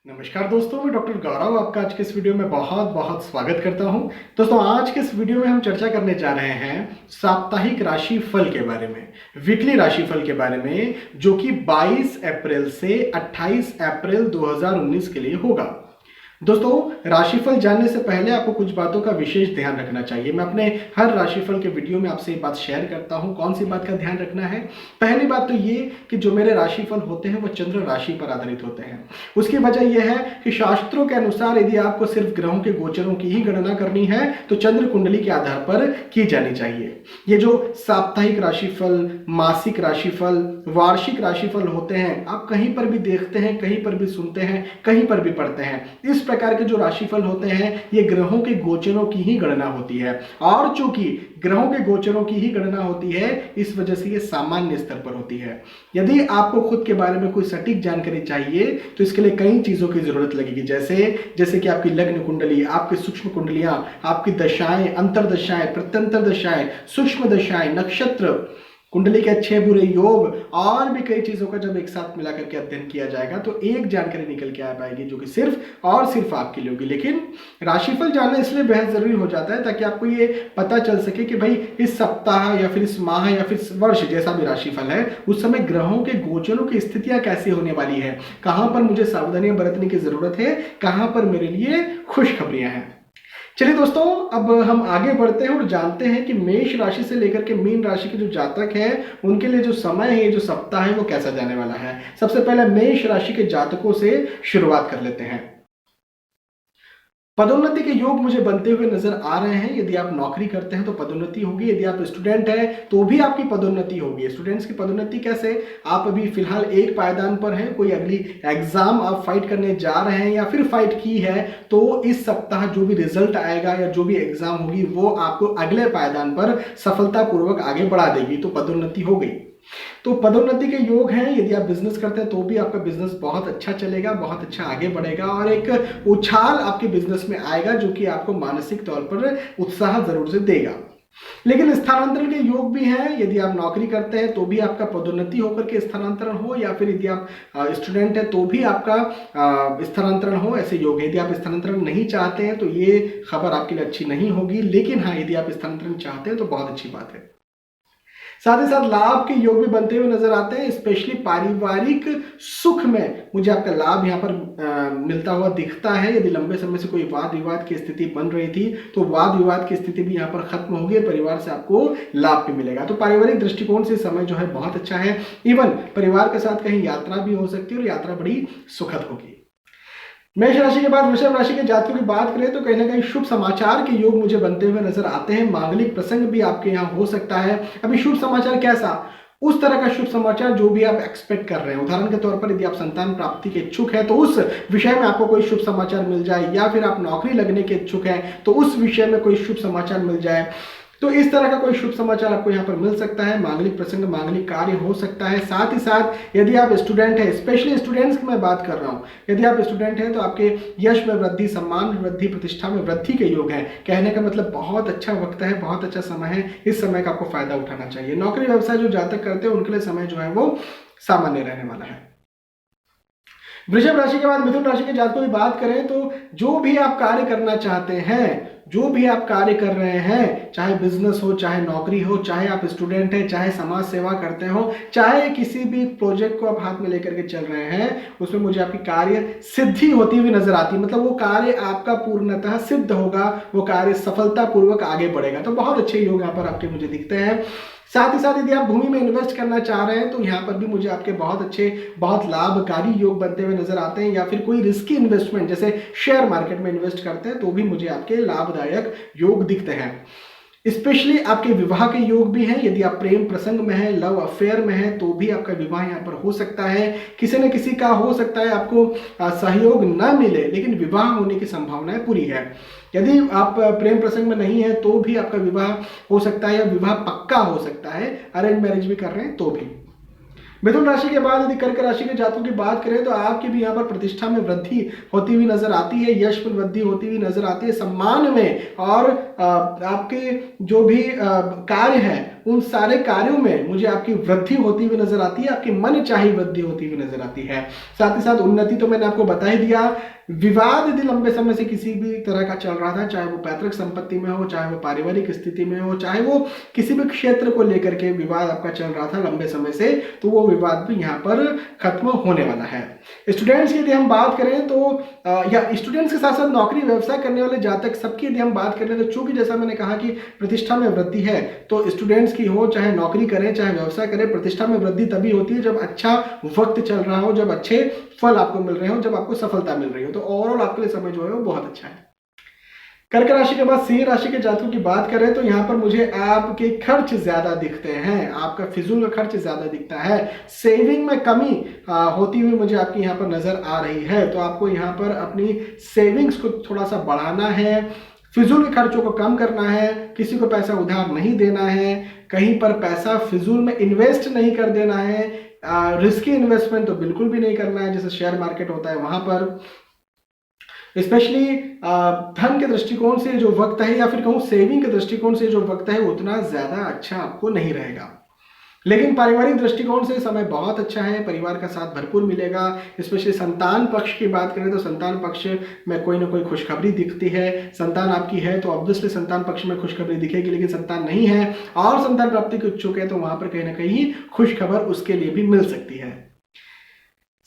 नमस्कार दोस्तों, मैं डॉक्टर गौरव आपका आज के इस वीडियो में बहुत बहुत स्वागत करता हूं। दोस्तों, आज के इस वीडियो में हम चर्चा करने जा रहे हैं साप्ताहिक राशि फल के बारे में, वीकली राशि फल के बारे में, जो कि 22 अप्रैल से 28 अप्रैल 2019 के लिए होगा। दोस्तों, राशिफल जानने से पहले आपको कुछ बातों का विशेष ध्यान रखना चाहिए। मैं अपने हर राशिफल के वीडियो में आपसे ये बात शेयर करता हूं। कौन सी बात का ध्यान रखना है? पहली बात तो ये कि जो मेरे राशिफल होते हैं वो चंद्र राशि पर आधारित होते हैं। उसकी वजह यह है कि शास्त्रों के अनुसार यदि आपको सिर्फ ग्रहों के गोचरों की ही गणना करनी है तो चंद्र कुंडली के आधार पर की जानी चाहिए। ये जो साप्ताहिक राशिफल, मासिक राशिफल, वार्षिक राशिफल होते हैं, आप कहीं पर भी देखते हैं, कहीं पर भी सुनते हैं, कहीं पर भी पढ़ते हैं, इस प्रकार के जो राशिफल होते हैं ये ग्रहों के गोचरों की ही गणना होती है। और चूंकि ग्रहों के गोचरों की ही गणना होती है, इस वजह से ये सामान्य स्तर पर होती है। यदि आपको खुद के बारे में कोई सटीक जानकारी चाहिए तो इसके लिए कई चीजों की जरूरत लगेगी, जैसे कि आपकी लग्न कुंडली, आपकी सूक्ष्म कुंडलियां, आपकी दशाएं, अंतरदशाएं, प्रत्यंतर दशाएं, सूक्ष्म दशाएं, नक्षत्र, कुंडली के अच्छे बुरे योग और भी कई चीजों का जब एक साथ मिला करके अध्ययन किया जाएगा तो एक जानकारी निकल के आ पाएगी जो कि सिर्फ और सिर्फ आपके लिए होगी। लेकिन राशिफल जानना इसलिए बेहद जरूरी हो जाता है ताकि आपको ये पता चल सके कि भाई इस सप्ताह या फिर इस माह या फिर इस वर्ष जैसा भी राशिफल है उस समय ग्रहों के गोचरों की स्थितियां कैसी होने वाली है, कहां पर मुझे सावधानियां बरतने की जरूरत है, कहां पर मेरे लिए खुशखबरियां हैं। चलिए दोस्तों, अब हम आगे बढ़ते हैं और जानते हैं कि मेष राशि से लेकर के मीन राशि के जो जातक हैं उनके लिए जो समय है, जो सप्ताह है, वो कैसा जाने वाला है। सबसे पहले मेष राशि के जातकों से शुरुआत कर लेते हैं। पदोन्नति के योग मुझे बनते हुए नजर आ रहे हैं। यदि आप नौकरी करते हैं तो पदोन्नति होगी, यदि आप स्टूडेंट हैं तो भी आपकी पदोन्नति होगी। स्टूडेंट्स की पदोन्नति कैसे? आप अभी फिलहाल एक पायदान पर हैं, कोई अगली एग्जाम आप फाइट करने जा रहे हैं या फिर फाइट की है तो इस सप्ताह जो भी रिजल्ट आएगा या जो भी एग्जाम होगी वो आपको अगले पायदान पर सफलतापूर्वक आगे बढ़ा देगी, तो पदोन्नति हो गई। तो पदोन्नति के योग हैं। यदि आप बिजनेस करते हैं तो भी आपका बिजनेस बहुत अच्छा चलेगा, बहुत अच्छा आगे बढ़ेगा और एक उछाल आपके बिजनेस में आएगा जो कि आपको मानसिक तौर पर उत्साह जरूर से देगा। लेकिन स्थानांतरण के योग भी हैं। यदि आप नौकरी करते हैं तो भी आपका पदोन्नति होकर के स्थानांतरण हो, या फिर यदि आप स्टूडेंट हैं तो भी आपका स्थानांतरण हो, ऐसे योग है। यदि आप स्थानांतरण नहीं चाहते हैं तो ये खबर आपके लिए अच्छी नहीं होगी, लेकिन हाँ, यदि आप स्थानांतरण चाहते हैं तो बहुत अच्छी बात है। साथ ही साथ लाभ के योग भी बनते हुए नजर आते हैं। स्पेशली पारिवारिक सुख में मुझे आपका लाभ यहाँ पर मिलता हुआ दिखता है। यदि लंबे समय से कोई वाद विवाद की स्थिति बन रही थी तो वाद विवाद की स्थिति भी यहाँ पर खत्म होगी और परिवार से आपको लाभ भी मिलेगा। तो पारिवारिक दृष्टिकोण से समय जो है बहुत अच्छा है। इवन परिवार के साथ कहीं यात्रा भी हो सकती है और यात्रा बड़ी सुखद होगी। मेष राशि के बाद वृषभ राशि के जातकों की बात करें तो कहीं ना कहीं शुभ समाचार के योग मुझे बनते हुए नजर आते हैं। मांगलिक प्रसंग भी आपके यहाँ हो सकता है। अभी शुभ समाचार कैसा? उस तरह का शुभ समाचार जो भी आप एक्सपेक्ट कर रहे हैं। उदाहरण के तौर पर यदि आप संतान प्राप्ति के इच्छुक हैं तो उस विषय में आपको कोई शुभ समाचार मिल जाए, या फिर आप नौकरी लगने के इच्छुक हैं तो उस विषय में कोई शुभ समाचार मिल जाए, तो इस तरह का कोई शुभ समाचार आपको यहाँ पर मिल सकता है। मांगलिक प्रसंग, मांगलिक कार्य हो सकता है। साथ ही साथ यदि आप स्टूडेंट हैं, स्पेशली स्टूडेंट्स की मैं बात कर रहा हूँ, यदि आप स्टूडेंट हैं तो आपके यश में वृद्धि, सम्मान में वृद्धि, प्रतिष्ठा में वृद्धि के योग हैं। कहने का मतलब बहुत अच्छा वक्त है, बहुत अच्छा समय है। इस समय का आपको फायदा उठाना चाहिए। नौकरी व्यवसाय जो जातक करते हैं उनके लिए समय जो है वो सामान्य रहने वाला है। वृषभ राशि के बाद मिथुन राशि के जातकों की बात करें तो जो भी आप कार्य करना चाहते हैं, जो भी आप कार्य कर रहे हैं, चाहे बिजनेस हो, चाहे नौकरी हो, चाहे आप स्टूडेंट हैं, चाहे समाज सेवा करते हो, चाहे किसी भी प्रोजेक्ट को आप हाथ में लेकर के चल रहे हैं, उसमें मुझे आपकी कार्य सिद्धि होती हुई नजर आती है। मतलब वो कार्य आपका पूर्णतः सिद्ध होगा, वो कार्य सफलतापूर्वक आगे बढ़ेगा। तो बहुत अच्छे योग यहाँ पर आपके मुझे दिखते हैं। साथ ही साथ यदि आप भूमि में इन्वेस्ट करना चाह रहे हैं तो यहाँ पर भी मुझे आपके बहुत अच्छे, बहुत लाभकारी योग बनते हुए नजर आते हैं। या फिर कोई रिस्की इन्वेस्टमेंट जैसे शेयर मार्केट में इन्वेस्ट करते हैं तो भी मुझे आपके लाभदायक योग दिखते हैं। स्पेशली आपके विवाह के योग भी हैं। यदि आप प्रेम प्रसंग में हैं, लव अफेयर में हैं, तो भी आपका विवाह यहाँ पर हो सकता है। किसी न किसी का हो सकता है आपको सहयोग न मिले, लेकिन विवाह होने की संभावनाएं पूरी है। यदि आप प्रेम प्रसंग में नहीं है तो भी आपका विवाह हो सकता है, या विवाह पक्का हो सकता है। अरेंज मैरिज भी कर रहे हैं तो भी। मिथुन राशि के बाद यदि कर्क राशि के जातकों की बात करें तो आपकी भी यहाँ पर प्रतिष्ठा में वृद्धि होती हुई नजर आती है, यश में वृद्धि होती हुई नजर आती है, सम्मान में, और आपके जो भी कार्य है उन सारे कार्यों में मुझे आपकी वृद्धि होती हुई नजर आती है, आपकी मन चाही वृद्धि होती हुई नजर आती है। साथ ही साथ उन्नति तो मैंने आपको बता ही दिया। विवाद यदि लंबे समय से किसी भी तरह का चल रहा था, चाहे वो पैतृक संपत्ति में हो, चाहे वो पारिवारिक स्थिति में हो, चाहे वो किसी भी क्षेत्र को लेकर के विवाद आपका चल रहा था लंबे समय से, तो वो विवाद भी यहाँ पर खत्म होने वाला है। स्टूडेंट्स की यदि हम बात करें तो या स्टूडेंट्स के साथ साथ नौकरी व्यवसाय करने वाले जातक सबकी यदि हम बात करें तो चूंकि जैसा मैंने कहा कि प्रतिष्ठा में वृद्धि है, तो स्टूडेंट्स की हो, चाहे नौकरी करें चाहे व्यवसाय करें, प्रतिष्ठा में वृद्धि तभी होती है जब अच्छा वक्त चल रहा हो, जब अच्छे फल आपको मिल रहे हो, जब आपको सफलता मिल रही हो। तो ओवरऑल आपके लिए समय जो है वो बहुत अच्छा है। कर्क राशि के बाद सिंह राशि के जातकों की बात करें तो यहाँ पर मुझे आपके खर्च ज्यादा दिखते हैं, आपका फिजूल का खर्च ज्यादा दिखता है, सेविंग में कमी होती हुई मुझे आपकी यहाँ पर नजर आ रही है। तो आपको यहाँ पर अपनी सेविंग्स को थोड़ा सा बढ़ाना है, फिजूल के खर्चों को कम करना है, किसी को पैसा उधार नहीं देना है, कहीं पर पैसा फिजूल में इन्वेस्ट नहीं कर देना है, रिस्की इन्वेस्टमेंट तो बिल्कुल भी नहीं करना है, जैसे शेयर मार्केट होता है वहां पर। स्पेशली धन के दृष्टिकोण से जो वक्त है, या फिर कहूँ सेविंग के दृष्टिकोण से जो वक्त है, उतना ज्यादा अच्छा आपको नहीं रहेगा। लेकिन पारिवारिक दृष्टिकोण से समय बहुत अच्छा है, परिवार का साथ भरपूर मिलेगा। स्पेशली संतान पक्ष की बात करें तो संतान पक्ष में कोई ना कोई खुशखबरी दिखती है। संतान आपकी है तो ऑब्वियसली संतान पक्ष में खुशखबरी दिखेगी, लेकिन संतान नहीं है और संतान प्राप्ति के इच्छुक है तो वहां पर कहीं ना कहीं खुशखबर उसके लिए भी मिल सकती है।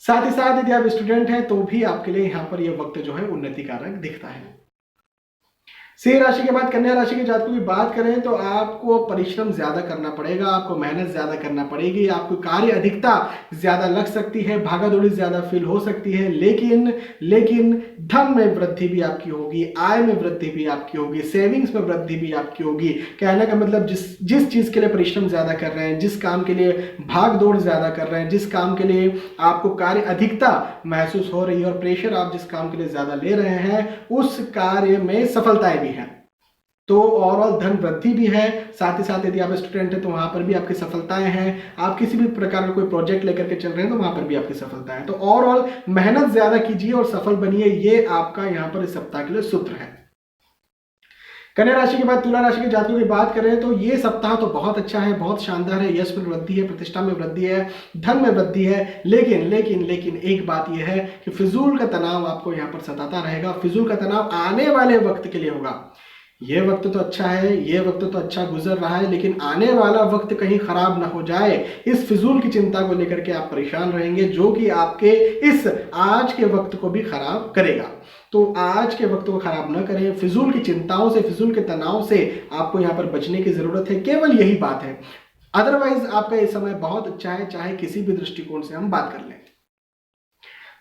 साथ ही साथ यदि आप स्टूडेंट हैं तो भी आपके लिए यहाँ पर यह वक्त जो है उन्नति कारक दिखता है। सिंह राशि के बाद कन्या राशि के जातकों की बात करें तो आपको परिश्रम ज्यादा करना पड़ेगा, आपको मेहनत ज्यादा करना पड़ेगी, आपको कार्य अधिकता ज्यादा लग सकती है, भागादौड़ी ज्यादा फील हो सकती है, लेकिन धन में वृद्धि भी आपकी होगी, आय में वृद्धि भी आपकी होगी, सेविंग्स में वृद्धि भी आपकी होगी। कहने का मतलब जिस चीज के लिए परिश्रम ज्यादा कर रहे हैं, जिस काम के लिए भाग दौड़ ज्यादा कर रहे हैं, जिस काम के लिए आपको कार्य अधिकता महसूस हो रही है और प्रेशर आप जिस काम के लिए ज्यादा ले रहे हैं, उस कार्य में सफलताएं है। तो ओवरऑल धन वृद्धि भी है। साथ ही साथ यदि आप स्टूडेंट हैं तो वहां पर भी आपकी सफलताएं हैं। आप किसी भी प्रकार का कोई प्रोजेक्ट लेकर के चल रहे हैं तो वहां पर भी आपकी सफलताएं हैं। तो ओवरऑल मेहनत ज्यादा कीजिए और सफल बनिए, ये आपका यहां पर इस सप्ताह के लिए सूत्र है। कन्या राशि के बाद तुला राशि के जातकों की बात करें तो ये सप्ताह तो बहुत अच्छा है, बहुत शानदार है। यश में वृद्धि है, प्रतिष्ठा में वृद्धि है, धन में वृद्धि है, लेकिन एक बात यह है कि फिजूल का तनाव आपको यहाँ पर सताता रहेगा। फिजूल का तनाव आने वाले वक्त के लिए होगा। ये वक्त तो अच्छा है, ये वक्त तो अच्छा गुजर रहा है, लेकिन आने वाला वक्त कहीं खराब ना हो जाए, इस फिजूल की चिंता को लेकर के आप परेशान रहेंगे, जो कि आपके इस आज के वक्त को भी खराब करेगा। तो आज के वक्त को खराब ना करें, फिजूल की चिंताओं से, फिजूल के तनाव से आपको यहाँ पर बचने की जरूरत है, केवल यही बात है। अदरवाइज आपका ये समय बहुत अच्छा है, चाहे किसी भी दृष्टिकोण से हम बात कर लें।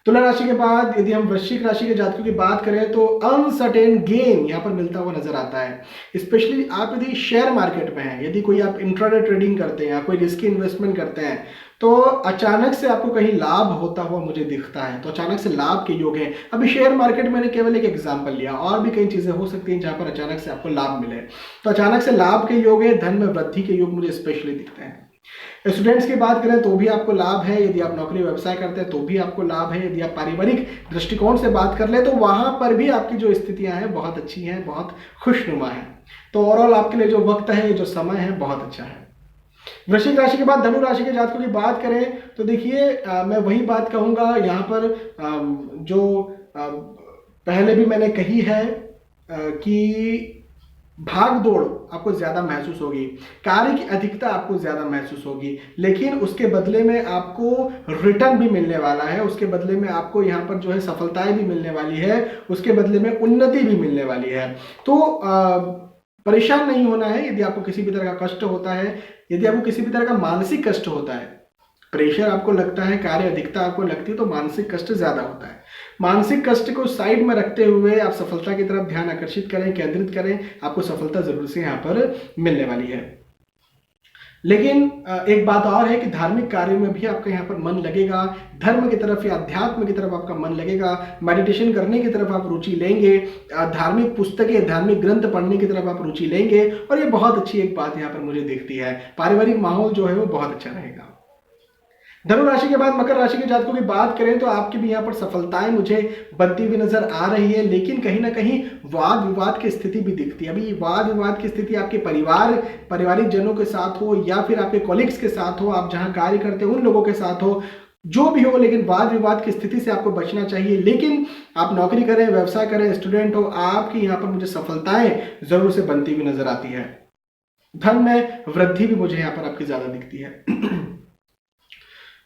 तुला राशि के बाद यदि हम वृश्चिक राशि के जातकों की बात करें तो अनसर्टेन गेन यहाँ पर मिलता हुआ नजर आता है। स्पेशली आप यदि शेयर मार्केट में हैं, यदि कोई आप इंट्राडे ट्रेडिंग करते हैं या कोई रिस्की इन्वेस्टमेंट करते हैं, तो अचानक से आपको कहीं लाभ होता हुआ मुझे दिखता है। तो अचानक से लाभ के योग है। अभी शेयर मार्केट मैंने केवल एक एग्जांपल लिया, और भी कई चीजें हो सकती हैं जहां पर अचानक से आपको लाभ मिले। तो अचानक से लाभ के योग है, धन में वृद्धि के योग मुझे स्पेशली दिखते हैं। स्टूडेंट्स की बात करें तो भी आपको लाभ है, यदि आप नौकरी व्यवसाय करते हैं तो भी आपको लाभ है। यदि आप पारिवारिक दृष्टिकोण से बात कर ले तो वहां पर भी आपकी जो स्थितियां हैं बहुत अच्छी हैं, बहुत खुशनुमा है। तो ओवरऑल आपके लिए जो वक्त है, जो समय है, बहुत अच्छा है। वृश्चिक राशि के बाद धनु राशि के जातकों की बात करें तो देखिए मैं वही बात कहूंगा यहाँ पर जो पहले भी मैंने कही है कि भाग दौड़ आपको ज्यादा महसूस होगी, कार्य की अधिकता आपको ज्यादा महसूस होगी, लेकिन उसके बदले में आपको रिटर्न भी मिलने वाला है। उसके बदले में आपको यहाँ पर जो है सफलताएं भी मिलने वाली है, उसके बदले में उन्नति भी मिलने वाली है। तो परेशान नहीं होना है। यदि आपको किसी भी तरह का कष्ट होता है, यदि आपको किसी भी तरह का मानसिक कष्ट होता है, प्रेशर आपको लगता है, कार्य अधिकता आपको लगती है, तो मानसिक कष्ट ज्यादा होता है। मानसिक कष्ट को साइड में रखते हुए आप सफलता की तरफ ध्यान आकर्षित करें, केंद्रित करें, आपको सफलता जरूर से यहाँ पर मिलने वाली है। लेकिन एक बात और है कि धार्मिक कार्यों में भी आपका यहाँ पर मन लगेगा, धर्म की तरफ या अध्यात्म की तरफ आपका मन लगेगा, मेडिटेशन करने की तरफ आप रुचि लेंगे, धार्मिक पुस्तकें, धार्मिक ग्रंथ पढ़ने की तरफ आप रुचि लेंगे, और ये बहुत अच्छी एक बात यहाँ पर मुझे दिखती है। पारिवारिक माहौल जो है वो बहुत अच्छा रहेगा। धनु राशि के बाद मकर राशि के जातकों की बात करें तो आपकी भी यहाँ पर सफलताएं मुझे बनती हुई नजर आ रही है, लेकिन कहीं ना कहीं वाद विवाद की स्थिति भी दिखती है। अभी वाद विवाद की स्थिति आपके पारिवारिक जनों के साथ हो या फिर आपके कॉलिग्स के साथ हो, आप जहां कार्य करते हो उन लोगों के साथ हो, जो भी हो, लेकिन वाद विवाद की स्थिति से आपको बचना चाहिए। लेकिन आप नौकरी करें, व्यवसाय करें, स्टूडेंट हो, आपकी यहाँ पर मुझे सफलताएं जरूर से बनती हुई नजर आती है। धन में वृद्धि भी मुझे यहाँ पर आपकी ज्यादा दिखती है।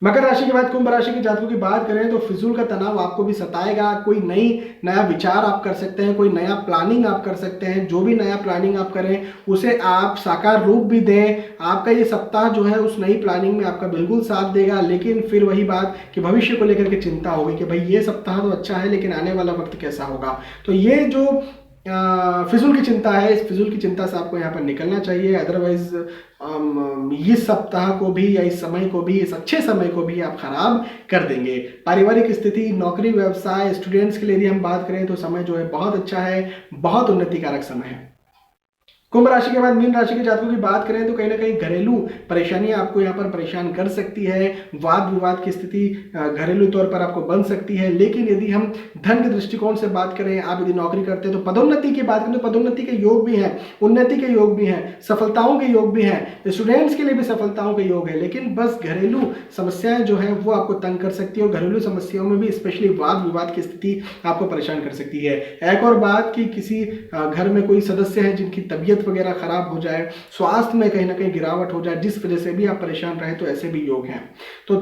मकर राशि के बाद कुंभ राशि के जातकों की बात करें तो फिजूल का तनाव आपको भी सताएगा। कोई नया विचार आप कर सकते हैं, कोई नया प्लानिंग आप कर सकते हैं। जो भी नया प्लानिंग आप करें उसे आप साकार रूप भी दें। आपका ये सप्ताह जो है उस नई प्लानिंग में आपका बिल्कुल साथ देगा, लेकिन फिर वही बात कि भविष्य को लेकर के चिंता होगी कि भाई ये सप्ताह तो अच्छा है लेकिन आने वाला वक्त कैसा होगा। तो ये जो फिजूल की चिंता है, इस फिजूल की चिंता से आपको यहाँ पर निकलना चाहिए। अदरवाइज इस सप्ताह को भी या इस समय को भी, इस अच्छे समय को भी आप खराब कर देंगे। पारिवारिक स्थिति, नौकरी, व्यवसाय, स्टूडेंट्स के लिए यदि हम बात करें तो समय जो है बहुत अच्छा है, बहुत उन्नतिकारक समय है। कुंभ राशि के बाद मीन राशि के जातकों की बात करें तो कहीं ना कहीं घरेलू परेशानियां आपको यहाँ पर परेशान कर सकती है। वाद विवाद की स्थिति घरेलू तौर पर आपको बन सकती है। लेकिन यदि हम धन के दृष्टिकोण से बात करें, आप यदि नौकरी करते हैं तो पदोन्नति की बात करें तो पदोन्नति के योग भी हैं, उन्नति के योग भी हैं, सफलताओं के योग भी हैं। स्टूडेंट्स के लिए भी सफलताओं के योग है, लेकिन बस घरेलू समस्याएं जो है वो आपको तंग कर सकती है और घरेलू समस्याओं में भी स्पेशली वाद विवाद की स्थिति आपको परेशान कर सकती है। एक और बात कि किसी घर में कोई सदस्य है जिनकी तबीयत वगैरह खराब हो जाए, स्वास्थ्य में कहीं ना कहीं गिरावट हो जाए, जिस वजह से भी आप परेशान रहे, तो ऐसे भी योग हैं। तो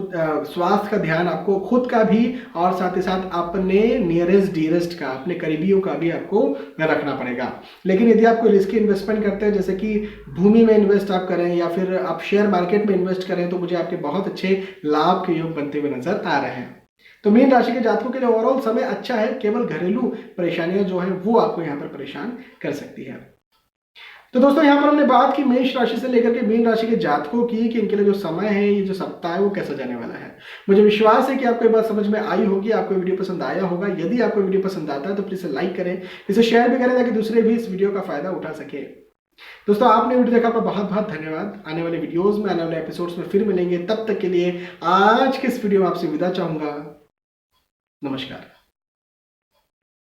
स्वास्थ्य का ध्यान आपको खुद का भी और साथ ही साथ अपने नियरेस्ट डियरेस्ट का, अपने करीबियों का भी आपको रखना पड़ेगा। लेकिन यदि आप कोई रिस्की इन्वेस्टमेंट करते हैं, जैसे कि भूमि में इन्वेस्ट आप करें या फिर आप शेयर मार्केट में इन्वेस्ट करें, तो मुझे आपके बहुत अच्छे लाभ के योग बनते हुए नजर आ रहे हैं। तो मीन राशि के जातकों के लिए ओवरऑल समय अच्छा है, केवल घरेलू परेशानियां जो है वो आपको यहाँ पर परेशान कर सकती है। तो दोस्तों यहाँ पर हमने बात की मेष राशि से लेकर के मीन राशि के जातकों की कि इनके लिए जो समय है, ये जो सप्ताह है वो कैसा जाने वाला है। मुझे विश्वास है कि आपको ये बात समझ में आई होगी, आपको वीडियो पसंद आया होगा। यदि आपको वीडियो पसंद आता है तो प्लीज लाइक करें, इसे शेयर भी करें ताकि दूसरे भी इस वीडियो का फायदा उठा सके। दोस्तों आपने वीडियो देखा, आपका बहुत बहुत धन्यवाद। आने वाले वीडियोज में, आने वाले एपिसोड्स में फिर मिलेंगे। तब तक के लिए आज के इस वीडियो में आपसे विदा चाहूंगा। नमस्कार।